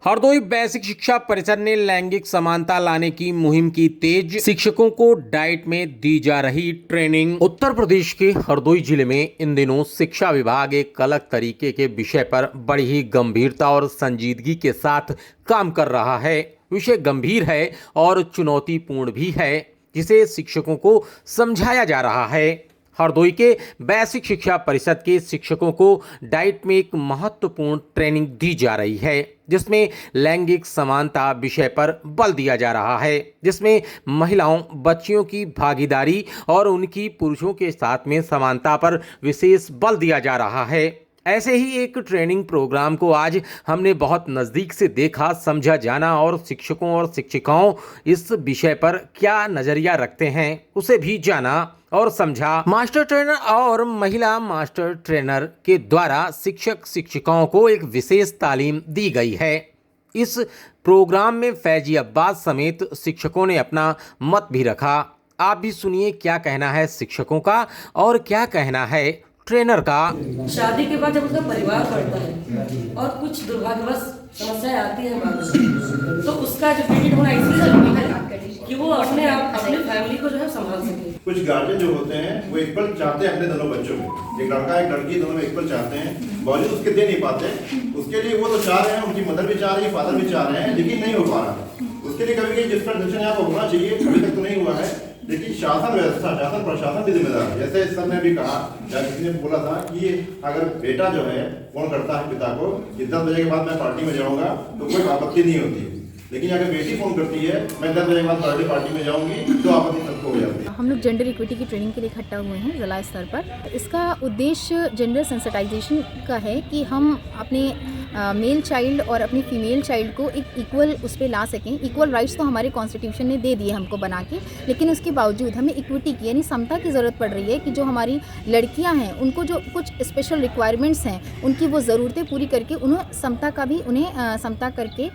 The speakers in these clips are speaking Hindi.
हरदोई बेसिक शिक्षा परिषद ने लैंगिक समानता लाने की मुहिम की तेज। शिक्षकों को डाइट में दी जा रही ट्रेनिंग। उत्तर प्रदेश के हरदोई जिले में इन दिनों शिक्षा विभाग एक अलग तरीके के विषय पर बड़ी ही गंभीरता और संजीदगी के साथ काम कर रहा है। विषय गंभीर है और चुनौतीपूर्ण भी है, जिसे शिक्षकों को समझाया जा रहा है। हरदोई के बेसिक शिक्षा परिषद के शिक्षकों को डाइट में एक महत्वपूर्ण ट्रेनिंग दी जा रही है, जिसमें लैंगिक समानता विषय पर बल दिया जा रहा है, जिसमें महिलाओं, बच्चियों की भागीदारी और उनकी पुरुषों के साथ में समानता पर विशेष बल दिया जा रहा है। ऐसे ही एक ट्रेनिंग प्रोग्राम को आज हमने बहुत नज़दीक से देखा, समझा, जाना और शिक्षकों और शिक्षिकाओं इस विषय पर क्या नज़रिया रखते हैं उसे भी जाना और समझा। मास्टर ट्रेनर और महिला मास्टर ट्रेनर के द्वारा शिक्षक शिक्षिकाओं को एक विशेष तालीम दी गई है। इस प्रोग्राम में फैजी अब्बास समेत शिक्षकों ने अपना मत भी रखा। आप भी सुनिए क्या कहना है शिक्षकों का और क्या कहना है ट्रेनर का। शादी के बाद जब उसका परिवार बढ़ता है और कुछ दुर्भाग्यवश समस्याएं आती हैं बाद, तो उसका जो पीरियड होना इसलिए जरूरी है कि वो अपने फैमिली को जो है संभाल सके। कुछ गार्जियन जो होते हैं वो इक्वल चाहते हैं अपने दोनों बच्चों को, एक लड़का एक लड़की दोनों में इक्वल चाहते हैं, बावजूद उसके दे नहीं पाते। उसके लिए वो तो चाह रहे हैं, उनकी मदर भी चाह रही है, फादर भी चाह रहे हैं, लेकिन नहीं हो पा रहा। उसके लिए कभी कभी जिस पर डिसीजन यहाँ पर होना चाहिए अभी तक तो नहीं हुआ है, लेकिन शासन व्यवस्था, शासन प्रशासन भी जिम्मेदार है। जैसे सर ने भी कहा, किसी ने बोला था कि अगर बेटा जो है फोन करता है पिता को कि 10 बजे के बाद मैं पार्टी में जाऊंगा तो कोई आपत्ति नहीं होती, लेकिन अगर बेटी फोन करती है मैं 10 बजे के बाद पार्टी में जाऊंगी तो आपत्ति सबको हो जाती है। हम लोग जेंडर इक्विटी की ट्रेनिंग के लिए इकट्ठा हुए हैं जिला स्तर पर। इसका उद्देश्य जेंडर सेंसिटाइजेशन का है कि हम अपने मेल चाइल्ड और अपनी फीमेल चाइल्ड को एक इक्वल उस पर ला सकें। इक्वल राइट्स तो हमारे कॉन्स्टिट्यूशन ने दे दिए हमको बना के, लेकिन उसके बावजूद हमें इक्विटी की यानी समता की ज़रूरत पड़ रही है कि जो हमारी लड़कियां हैं उनको जो कुछ स्पेशल रिक्वायरमेंट्स हैं उनकी वो ज़रूरतें पूरी करके उन्हें समता का भी उन्हें समता करके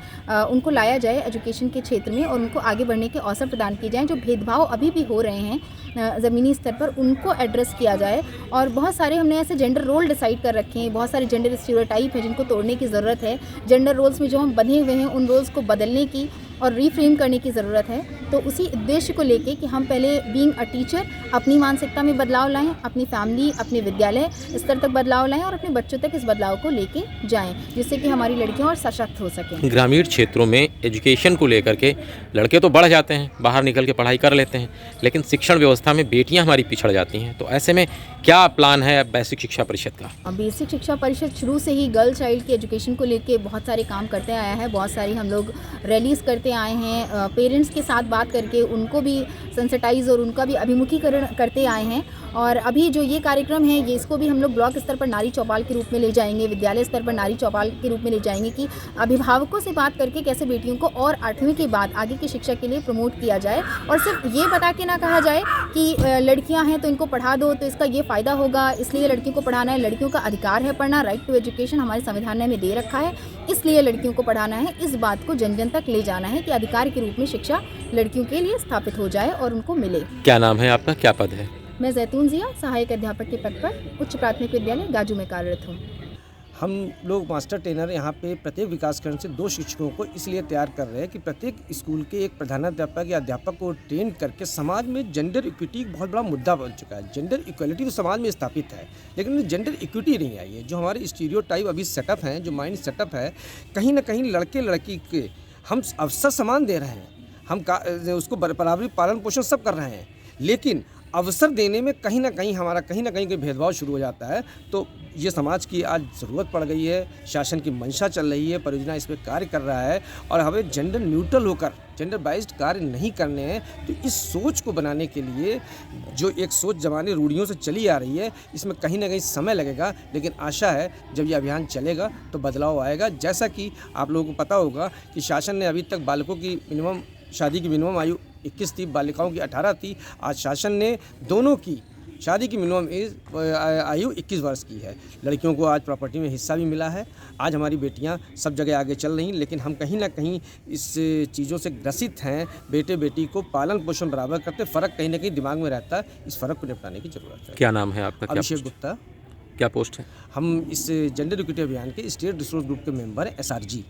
उनको लाया जाए एजुकेशन के क्षेत्र में और उनको आगे बढ़ने के अवसर प्रदान किए जाएँ। जो भेदभाव अभी भी हो रहे हैं ज़मीनी स्तर पर उनको एड्रेस किया जाए। और बहुत सारे हमने ऐसे जेंडर रोल डिसाइड कर रखे हैं, बहुत सारे जेंडर स्टीरियोटाइप हैं जिनको तोड़ने की ज़रूरत है। जेंडर रोल्स में जो हम बंधे हुए हैं उन रोल्स को बदलने की और रीफ्रेम करने की ज़रूरत है। तो उसी उद्देश्य को लेके कि हम पहले बीइंग अ टीचर अपनी मानसिकता में बदलाव लाएं, अपनी फैमिली, अपने विद्यालय स्तर तक बदलाव लाएं और अपने बच्चों तक इस बदलाव को लेके जाएं, जिससे कि हमारी लड़कियां और सशक्त हो सकें। ग्रामीण क्षेत्रों में एजुकेशन को लेकर के लड़के तो बढ़ जाते हैं, बाहर निकल के पढ़ाई कर लेते हैं, लेकिन शिक्षण व्यवस्था में बेटियां हमारी पिछड़ जाती हैं। तो ऐसे में क्या प्लान है बेसिक शिक्षा परिषद का? बेसिक शिक्षा परिषद शुरू से ही गर्ल चाइल्ड की एजुकेशन को लेके बहुत सारे काम करते आया है। बहुत सारी हम लोग रैलीज़ करते आए हैं, पेरेंट्स के साथ बात करके उनको भी सेंसिटाइज और उनका भी अभिमुखीकरण करते आए हैं। और अभी जो ये कार्यक्रम है ये इसको भी हम लोग ब्लॉक स्तर पर नारी चौपाल के रूप में ले जाएंगे, विद्यालय स्तर पर नारी चौपाल के रूप में ले जाएंगे कि अभिभावकों से बात करके कैसे बेटियों को और 8वीं के बाद आगे की शिक्षा के लिए प्रमोट किया जाए। और सिर्फ ये बता के ना कहा जाए कि लड़कियां हैं तो इनको पढ़ा दो तो इसका ये फ़ायदा होगा, इसलिए लड़कियों को पढ़ाना है, लड़कियों का अधिकार है पढ़ना, राइट टू एजुकेशन हमारे संविधान ने हमें दे रखा है, इसलिए लड़कियों को पढ़ाना है। इस बात को जन जन तक ले जाना है कि अधिकार के रूप में शिक्षा लड़कियों के लिए स्थापित हो जाए और उनको मिले। क्या नाम है आपका, क्या पद है? मैं जैतून जिया सहायक अध्यापक के पद पर उच्च प्राथमिक विद्यालय गाजू में कार्यरत हूँ। हम लोग मास्टर ट्रेनर यहाँ पे प्रत्येक विकासखंड से 2 शिक्षकों को इसलिए तैयार कर रहे हैं कि प्रत्येक स्कूल के एक प्रधानाध्यापक या अध्यापक को ट्रेन करके समाज में जेंडर इक्विटी एक बहुत बड़ा मुद्दा बन चुका है। जेंडर इक्वलिटी तो समाज में स्थापित है, लेकिन जेंडर इक्विटी नहीं आई है। जो हमारे स्टीरियोटाइप अभी सेटअप हैं, जो माइंड सेटअप है, कहीं ना कहीं लड़के लड़की के हम अवसर समान दे रहे हैं, हम उसको बराबरी पालन पोषण सब कर रहे हैं, लेकिन अवसर देने में कहीं ना कहीं हमारा कहीं ना कहीं कोई भेदभाव शुरू हो जाता है। तो ये समाज की आज ज़रूरत पड़ गई है, शासन की मंशा चल रही है, परियोजना इस पर कार्य कर रहा है और हमें जेंडर न्यूट्रल होकर जेंडर बेस्ड कार्य नहीं करने हैं। तो इस सोच को बनाने के लिए जो एक सोच जमाने रूढ़ियों से चली आ रही है, इसमें कहीं ना कहीं समय लगेगा, लेकिन आशा है जब ये अभियान चलेगा तो बदलाव आएगा। जैसा कि आप लोगों को पता होगा कि शासन ने अभी तक बालकों की मिनिमम शादी की मिनिमम आयु 21 थी, बालिकाओं की 18 थी। आज शासन ने दोनों की शादी की मिनिमम एज आयु 21 वर्ष की है। लड़कियों को आज प्रॉपर्टी में हिस्सा भी मिला है। आज हमारी बेटियां सब जगह आगे चल रही, लेकिन हम कहीं ना कहीं इस चीज़ों से ग्रसित हैं। बेटे बेटी को पालन पोषण बराबर करते, फ़र्क कहीं ना कहीं दिमाग में रहता है। इस फ़र्क को निपटाने की ज़रूरत है। क्या नाम है आपका? अभिषेक गुप्ता। क्या पोस्ट है? हम इस जेंडर इक्विटी अभियान के स्टेट रिसोर्स ग्रुप के मेंबर हैं, SRG।